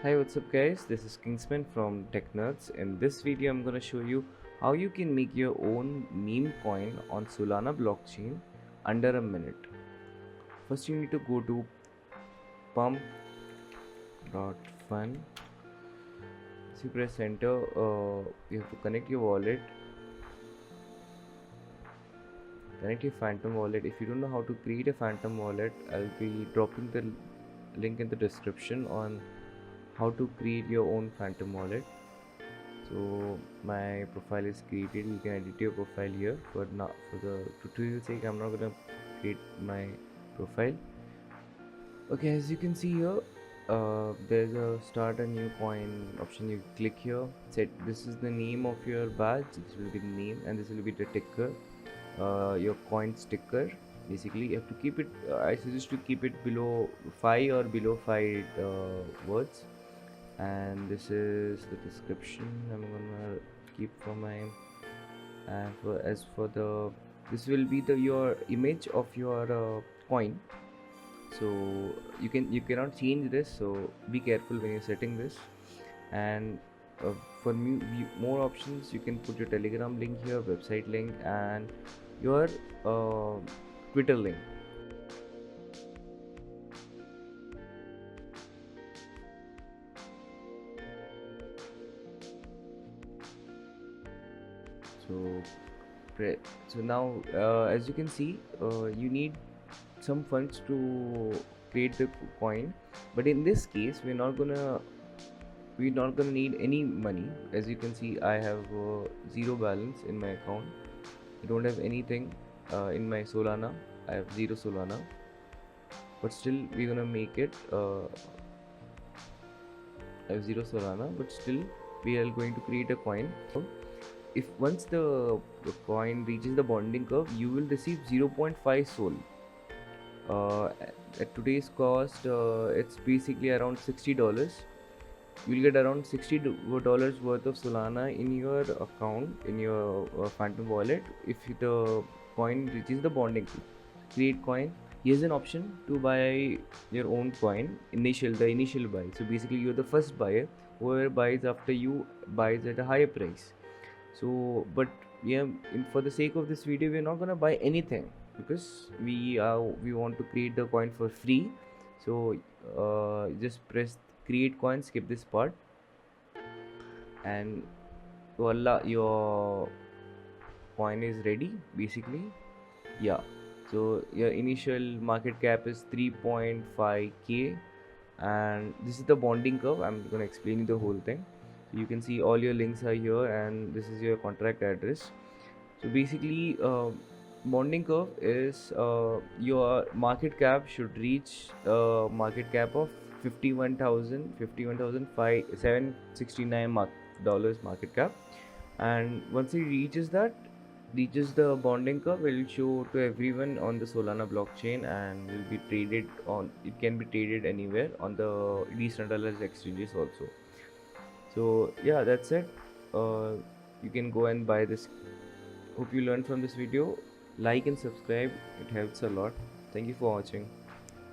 Hi, what's up guys, this is Kingsman from Tech Nerds. In this video I'm gonna show you how you can make your own meme coin on Solana blockchain under a minute. First you need to go to Pump.fun. So you press enter, you have to connect your wallet, connect your phantom wallet. If you don't know how to create a phantom wallet, I'll be dropping the link in the description on how to create your own phantom wallet. So my profile is created. You can edit your profile here, but not for the tutorial sake I'm not gonna create my profile. Okay, as you can see here, there's a start a new coin option. You click here, set this is the name of your badge, this will be the name, and this will be the ticker, your coin sticker. Basically you have to keep it, I suggest to keep it below 5 or below 5 words. And this is the description I'm gonna keep for my, and as for the, this will be the your image of your coin. So you cannot change this, so be careful when you're setting this. And for more options, you can put your Telegram link here, website link, and your Twitter link. So so now as you can see, you need some funds to create the coin, but in this case we're not gonna need any money. As you can see, I have zero balance in my account. I don't have anything in my Solana. I have zero Solana, but still we're gonna make it. I have zero Solana, but still we are going to create a coin. If once the coin reaches the bonding curve, you will receive 0.5 Sol. At today's cost, it's basically around $60. You'll get around $60 worth of Solana in your account, in your Phantom wallet, if the coin reaches the bonding fee. Create coin. Here's an option to buy your own coin. The initial buy. So basically, you're the first buyer. Whoever buys after you buys at a higher price. So, but yeah, for the sake of this video, we're not gonna buy anything because we want to create the coin for free. So just press create coin, skip this part, and voila, your coin is ready. Basically, yeah. So your initial market cap is 3.5k, and this is the bonding curve. I'm gonna explain you the whole thing. So you can see all your links are here, and this is your contract address. So basically, bonding curve is your market cap should reach market cap of 51,769 dollars market cap, and once it reaches the bonding curve, it will show to everyone on the Solana blockchain and will be traded on. It can be traded anywhere on the decentralized exchanges also. So yeah, that's it. You can go and buy this. Hope you learned from this video. Like and subscribe, it helps a lot. Thank you for watching.